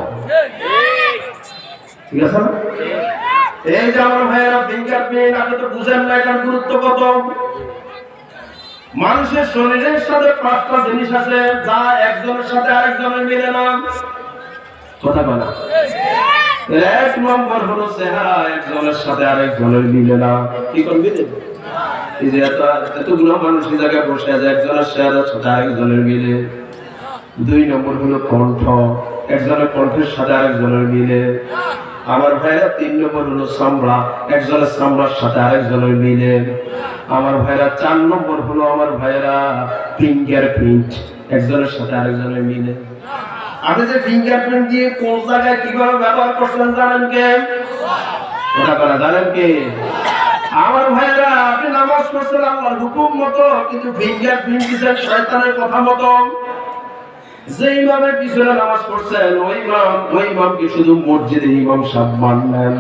ঠিক আছে না? এই যে আমার ভাইয়েরা ফিঙ্গার প্রিন্ট, আপনি তো বুঝেন না এটার গুরুত্ব কত। মানুষের শরীরের সাথে 5টা জিনিস আছে যা একজনের সাথে আরেকজনের মিলে না। কথা বলা 1 নম্বর হলো চেহারা, একজনের সাথে আরেকজনের মিলে না। কি করবি? এই যে এতগুলো মানুষ এই জায়গায় বসে আছে, একজনের চেহারার সাথে আরেকজনের মিলে। 2 নম্বর হলো কণ্ঠ, একজনের কণ্ঠের সাথে আরেকজনের মিলে। আমার ভাইরা 3 নম্বর হলো চামড়া, একজনের চামড়ার সাথে আরেকজনের মিলে। আমার ভাইরা 4 নম্বর হলো আমার ভাইরা ফিঙ্গার প্রিন্ট, একজনের সাথে আরেকজনের মিলে। আপনি যে ফিঙ্গার প্রিন্ট দিয়ে কোন জায়গায় কিভাবে ব্যবহার করছেন জানেন কে? ওটা করা জানেন কে? আমার ভাইরা আপনি নামাজ পড়ছেন আল্লাহর হুকুম মতো, কিন্তু ফিঙ্গার প্রিন্ট দিয়েছেন শয়তানের কথা মতো। যে ইমামের পিছনে নামাজ পড়ছেন ওই ইমামকে শুধু মসজিদে ইমাম সাহেব মানলেন,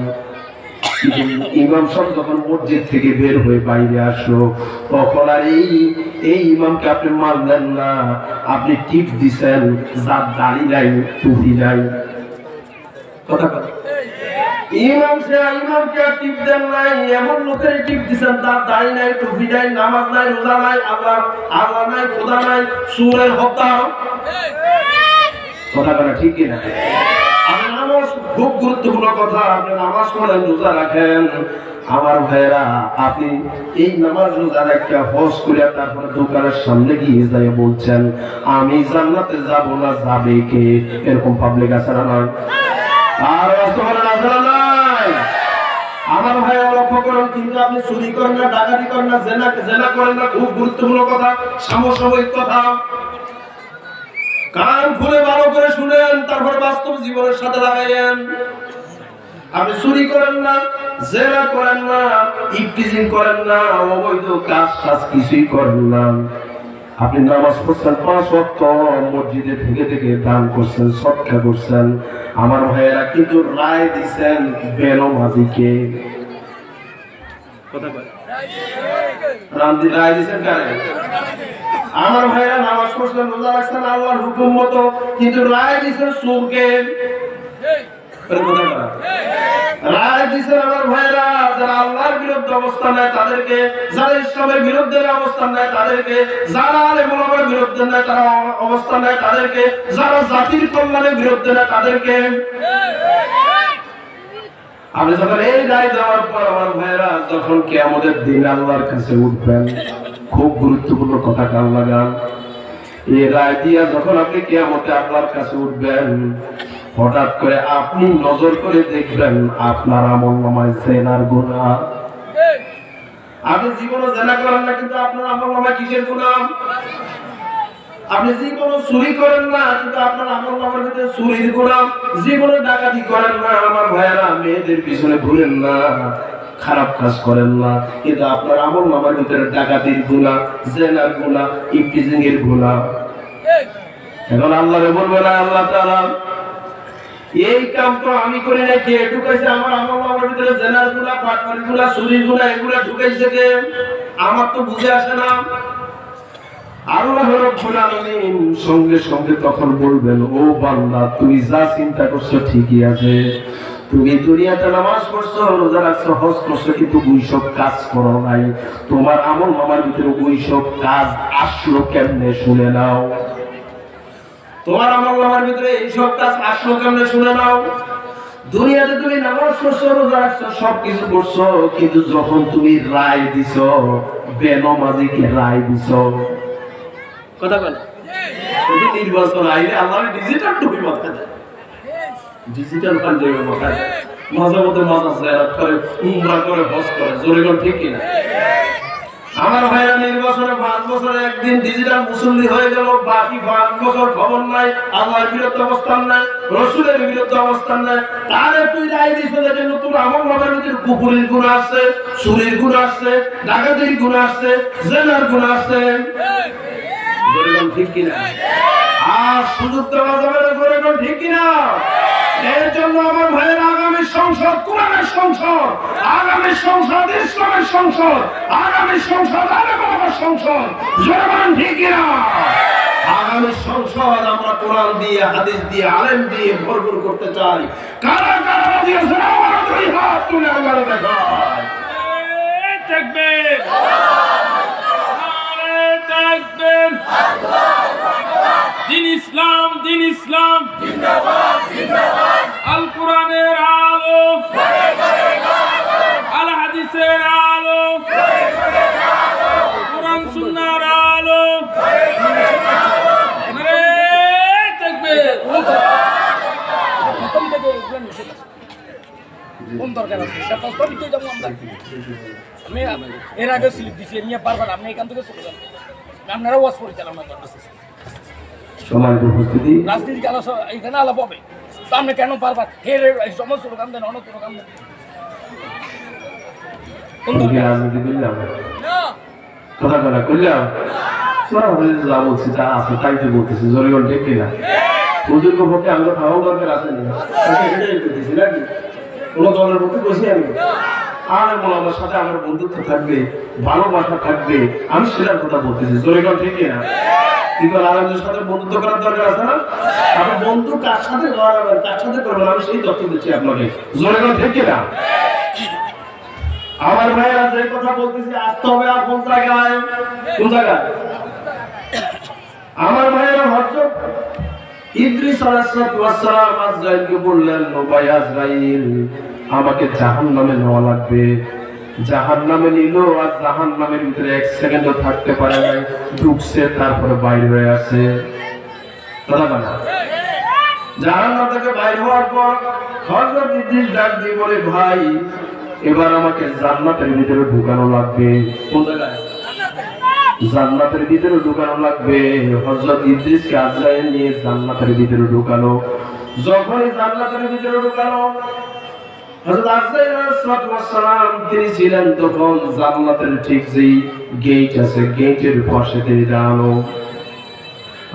ইমাম সাহেব যখন মসজিদ থেকে বের হয়ে বাইরে আসলো তখন আর এই ইমামকে আপনি মানলেন না, আপনি টিপ দিছেন যার দাড়ি নাই টুপি নাই। কথা কথা ইমামকে টিপ দেন নাই, এমন লোকের টিপ দিচ্ছেন তার দাড়ি নাই টুপি নাই নামাজ নাই রোজা নাই আল্লাহ নাই খোদা নাই, সুরের হত্যা। কথা বলা ঠিক কিনা? নামাজ খুব গুরুত্বপূর্ণ কথা। আপনি নামাজ পড়েন, রোজা রাখেন, আমার ভাইয়েরা আপনি এই নামাজ রোজা রেখে হজ করে তারপরে দোকানের সামনে গিয়ে যাই বলছেন আমি জান্নাতে যাব না, যাবে কে? এরকম পাবলিক আছে না? আর আমার ভাইয়া লক্ষ্য করেন, কিন্তু আপনি চুরি করেন না, ডাকাতি করেন না, জেনা করেন না, খুব গুরুত্বপূর্ণ কথা, সমসাময়িক কথা। কান খুলে ভালো করে শুনেন, তারপরে বাস্তব জীবনের সাথে লাগাইয়েন। আপনি চুরি করেন না, জেনা করেন না, ইফটিজিং করেন না, অবৈধ কাজ কিছুই করেন না। আপনি নামাজ পড়ছেন 5 ওয়াক্ত, মসজিদে থেকে থেকে দান করছেন, সদকা করছেন, আমার ভাইয়েরা কিন্তু রায় দিচ্ছেন বেনমাজিকে। কথা বলে রায় দিচ্ছেন কারে? আমার ভাইয়েরা নামাজ পড়ছেন, রোজা রাখছেন আল্লাহর হুকুম মতো, কিন্তু রায় দিচ্ছেন চোরকে। রায় দিচ্ছেন আমার ভাইয়েরা যারা আল্লাহর বিরুদ্ধে অবস্থান নেয় তাদেরকে, যারা ইসলামের বিরুদ্ধে অবস্থান নেয় তাদেরকে, যারা আলেমের বিরুদ্ধে নেয় তারা অবস্থান নেয় তাদেরকে, যারা জাতির কল্যাণের বিরুদ্ধে নেয় তাদেরকে। আপনি যখন এই রায় দেওয়ার পর আমার ভাইয়েরা যখন কিয়ামতের দিন আল্লাহর কাছে উঠবেন, খুব গুরুত্বপূর্ণ কথা কান লাগান, এই রায় দিয়া যখন আপনি কিয়ামতে আল্লাহর কাছে উঠবেন, হঠাৎ করে আপনি নজর করে দেখবেন আপনার আমলনামায় জেনার গুনাহ। আপনি জীবনে জেনা করেন না, কিন্তু আপনার আমলনামায় কিসের গুনাহ? আপনি জীবনে চুরি করেন না, কিন্তু আপনার আমলনামার ভিতরে চুরির গুনাহ। জীবনে ডাকাতি করেন না, আমার ভাইয়েরা মেয়েদের পিছনে ঘুরেন না, খারাপ কাজ করেন না, কিন্তু আপনার আমলনামার ভিতরে ডাকাতির গুনাহ, জেনার গুনাহ, ইফটিজিং এর গুনাহ। এখন আল্লাহরে বলবেন আল্লাহ তাআলা এই কাম তো আমি করি না, কে ঢুকাইছে আমার আমলনামার ভিতরে? জেনার গুনাহ, পাটপাড়ি গুনাহ, চুরির গুনাহ, এগুলা ঢুকাইছে কে? আমার তো বুঝে আসে না। আল্লাহ রাব্বুল আলামিন সঙ্গে সঙ্গে তখন বলবেন ও বান্দা তুমি যা চিন্তা করছো ঠিকই আছে, তুমি দুনিয়াতে নামাজ পড়ছো, রোজা রাখছো, হজ করছো, কিন্তু ওইসব কাজ করো নাই। তোমার আমলনামার ভিতরে ওইসব কাজ আসলো কেমনে শুনে নাও। তোমার আমলনামার ভিতরে এইসব কাজ আসলো কেমনে শুনে নাও। দুনিয়াতে তুমি নামাজ পড়ছো, রোজা রাখছো, সবকিছু করছো, কিন্তু যখন তুমি রায় দিছো বেনমাজিকে রায় দিছো। কথা বলে শুধু নির্বাচন আইলে আমার ডিজিটাল টুপি মাথায় দেয়, ডিজিটাল পাঞ্জাবি মাথায় দেয়। মাঝে মধ্যে মাথা জিয়ারত করে, উমরা করে, হজ করে, জোরে কোন ঠিক কিনা? আমার ভাইরা নির্বাচনে 5 বছরে একদিন ডিজিটাল মুসল্লি হয়ে গেল, বাকি 5 বছর খবর নাই, আল্লাহর বিরুদ্ধে অবস্থান নাই, রসুলের বিরুদ্ধে অবস্থান নাই। তারে তুই রায় দিছ যে নতুন আমল নামের ভিতরে কুফুরির গুণ আছে, চুরির গুণ আছে, ডাকাতির গুণ আছে, জেনার গুণ আছে, ঠিক কিনা? আর সুযোগ দেওয়া যাবে না, জোরে কোন ঠিক কিনা? এর জন্য আমার ভাইয়ের আগামী সংসদ কোরআনের সংসদ, আগামী সংসদ ইসলামের সংসদ, আগামী সংসদ আলেমের সংসদ, জোরে বলেন ঠিক কিনা? আগামী সংসদ আমরা কোরআন দিয়ে, হাদিস দিয়ে, আলেম দিয়ে ভরপুর করতে চাই। কারা কারা রাজি আছেন আমার দুই হাত তুলে আল্লাহর দেখায়। তাকবীর, নারে তাকবীর। দিন ইসলাম, দিন ইসলাম জিন্দাবাদ, জিন্দাবাদ। আল কোরআনের আলো, আল হাদিসের আলো, কোরআন সুন্নাহর আলো, নারে তাকবীর। প্রথম থেকে এগুলো নিষেধ আছে। কোন দরকার আছে? এটা প্রস্তাব দিতে যাবো আমরা। আমি এর আগে স্লিপ দিছি, নিয়ে বারবার আপনি এখান থেকে চলে যান। আপনারা ওয়াজ পরিচালনা করতেছেন। সম্মানিত উপস্থিতি, রাজনীতি আলোচনা এখানে আলাপ হবে, তো আপনি কেন বারবার এর এই সমস্ত স্লোগান দেন, অন্য স্লোগান দেন? কোন আমি কি দরকার? রাজনীতি করলাম? কথা কথা করলাম? যা বলছি তা আছে, তাই তো বলতেছি, জোরে কোন ঠিক কিনা? হুজুরকে পক্ষে আমরা খাওয়াও দরকার আছে না? নাকি কোন দলের পক্ষে বসি আমি? আর আমার সাথে আমার বন্ধুত্ব থাকবে, ভালোবাসা থাকবে, আমি সেটার কথা বলতেছি, জোরে কোন ঠিক কিনা? কিন্তু আলমদের সাথে বন্ধুত্ব করার দরকার আছে না? আপনি বন্ধু কার সাথে করাবেন, কার সাথে করবেন, আমি সেই তথ্য দিচ্ছি আপনাকে, জোরে কোন ঠিক কিনা? আমার ভাইয়েরা যে কথা বলতেছি, আসতে হবে আর কোন জায়গায়? কোন জায়গায়? আমার ভাইয়েরা হযরত ইদ্রিস আলাইহিস সালাম আজরাইলকে বললেন, ও ভাই আজরাইল, আমাকে জাহান্নামে নেওয়া লাগবে। জাহান্নামে নিল, আর জাহান্নামের ভিতরে 1 সেকেন্ডও থাকতে পারে নাই, ঢুকছে তারপরে বাইরে হয়ে আসে। কথা বলা জাহান্নাম থেকে বাইরে হওয়ার পর হযরত ইদ্রিস ডাক দিয়ে বলে, ভাই এবার আমাকে জান্নাতের ভিতরে ঢুকানো লাগবে। কোন জায়গায়? জান্নাতের ভিতরে ঢুকানো লাগবে। হযরত ইদ্রিসকে আজরাইল নিয়ে জান্নাতের ভিতরে ঢুকালো। যখনই জান্নাতের ভিতরে ঢুকালো, হযরত আজরাইল আলাইহিস সালাম তিনি ছিলেন তখন জান্নাতের ঠিক যেই গেট আছে, গেটের পাশে তিনি দাঁড়ানো।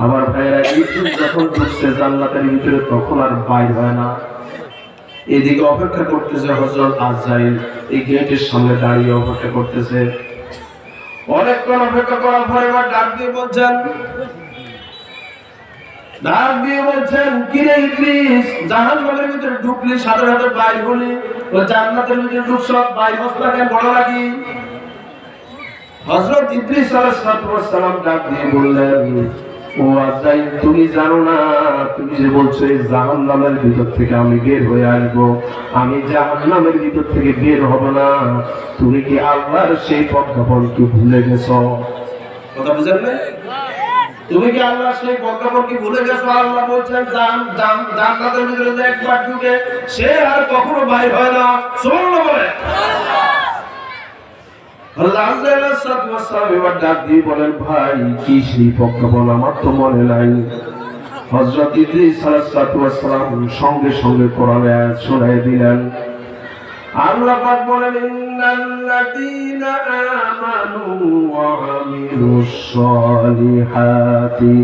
আমার ভাইয়েরা, ইদ্রিস যখন ঢুকছে জান্নাতের ভিতরে, তখন আর বাইর হয় না। এদিকে অপেক্ষা করতেছে হযরত আজরাইল, এই গেটের সামনে দাঁড়িয়ে অপেক্ষা করতেছে। অনেকক্ষণ অপেক্ষা করার পরে এবার ডাক দিয়ে বলছেন, কিরে ইদ্রিস, জাহান্নামের ভিতরে ঢুকলি, সাথে সাথে বাইর হলি, ও জান্নাতের ভিতরে ঢুকছ, বাইর হস না কেন, বড় নাকি? হযরত ইদ্রিস আলাইহিস সালাম ডাক দিয়ে বললেন, ও আজরাইল, তুমি জানো না, তুমি যে বলছো এই জাহান্নামের ভিতর থেকে আমি বের হয়ে আসবো, আমি জাহান্নামের ভিতর থেকে বের হব না। তুমি কি আল্লাহর সেই প্রজ্ঞাপন কি ভুলে গেছো? কথা বুঝেন না? তুমি কি আল্লাহর সেই প্রজ্ঞাপন কি ভুলে গেছো? আল্লাহ বলছেন জান্নাতের ভিতরে যে একবার ঢুকে সে আর কখনো বাইর হয় না। সুবহানাল্লাহ বলে। আল্লাহ এবার ডাক দিয়ে বলেন, ভাই কি সেই প্রজ্ঞাপন, আমার তো মনে নাই। হযরত ইদ্রিস আলাইহিস সালাম সঙ্গে সঙ্গে কোরআনে আয়াত শোনায় দিলেন। আল্লাহ পাক বলেন, ইন্নাল্লাযীনা আমানু ওয়া আমিলুস সালিহাতি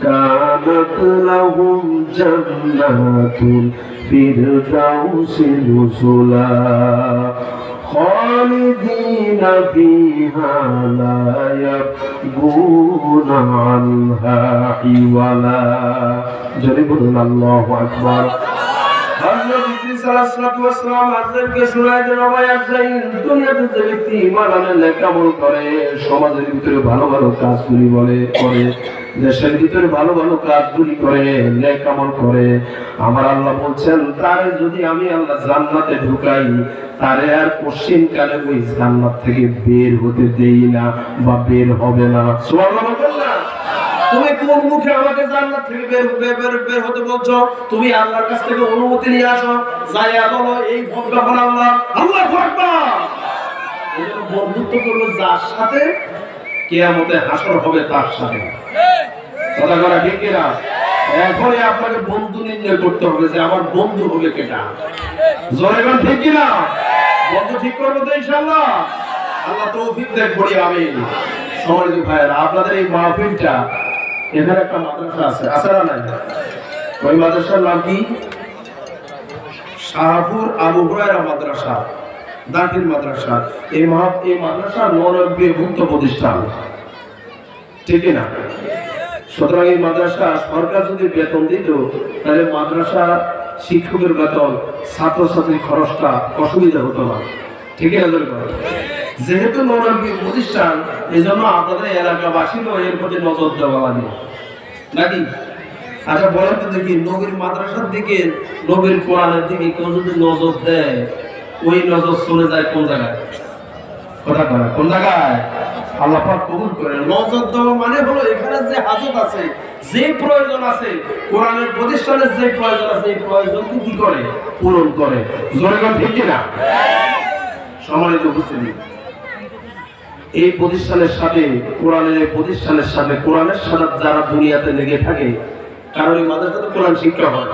কানাত লাহুম জান্নাতুল ফিরদাউসি নুজুলা خالدين فيها لا يبغون عنها حولا جل الله أكبر হযরত ইদ্রিস আলাইহিস সালাম আজরাইলকে শোনায় যে, ভাই আজরাইল, দুনিয়াতে যে ব্যক্তি ঈমান আনে, নেক আমল করে, সমাজের ভিতরে ভালো ভালো কাজগুলি করে, দেশের ভিতরে ভালো ভালো কাজগুলি করে, নেক আমল করে, আমার আল্লাহ বলছেন, তারে যদি আমি আল্লাহ জান্নাতে ঢুকাই, তারে আর পশ্চিম কালে ওই জান্নাত থেকে বের হতে দেই না, বা বের হবে না। সুবহানাল্লাহ বলবেন না? তুমি কোন মুখে আমাকে জান্নাত থেকে বের হতে বলছো? তুমি আল্লাহর কাছ থেকে অনুমতি নিয়ে আসো, যাইয়া বলো এই ভগবান আল্লাহ, আল্লাহু আকবার। এজন্য বন্ধুত্ব করবো যার সাথে কিয়ামতে হাসর হবে তার সাথে। কথা করা ঠিক কিনা? এখনই আপনাকে বন্ধু নির্ণয় করতে হবে যে আমার বন্ধু হবে কেটা। জোরে গান ঠিক কিনা? বন্ধু ঠিক করবো তো ইনশাআল্লাহ। আল্লাহ তৌফিক দেখ বলি আমিন। সম্মানিত ভাইয়েরা, আপনাদের এই মাহফিলটা, এখানে একটা মাদ্রাসা আছে, আছে না নাই? ওই মাদ্রাসার নাম কি? শাহপুর আবু হুরায়রা মাদ্রাসা, দাখিল মাদ্রাসা। এই মাদ্রাসা নরভুক্ত প্রতিষ্ঠান, ঠিক না? সুতরাং এই মাদ্রাসা সরকার যদি বেতন দিত তাহলে মাদ্রাসা শিক্ষকের বেতন, ছাত্রছাত্রীর খরচটা অসুবিধা হতো না, ঠিক না? যেহেতু নরভুক্ত প্রতিষ্ঠান, এই জন্য আপনাদের এলাকাবাসীরও এর প্রতি নজর দেওয়া লাগে নাকি? আচ্ছা বলেন তো দেখি, নবীর মাদ্রাসার দিকে, নবীর কোরআনের দিকে কেউ যদি নজর দেয়, ওই নজর চলে যায় কোন জায়গায়? কথা কয় কোন জায়গায়? আল্লাহ পাক কবুল করে। নজর দেওয়া মানে হলো এখানে যে হাজত আছে, যে প্রয়োজন আছে, কোরআনের প্রতিষ্ঠানের যে প্রয়োজন আছে, এই প্রয়োজনকে কি করে? পূরণ করে। জোরে গান ঠিক কিনা? সম্মানিত উপস্থিতি, এই প্রতিষ্ঠানের সাথে, কোরআনের প্রতিষ্ঠানের সাথে, কোরআনের সাথে যারা দুনিয়াতে লেগে থাকে, কারণ এই মাদ্রাসাতে কোরআন শিক্ষা হয়।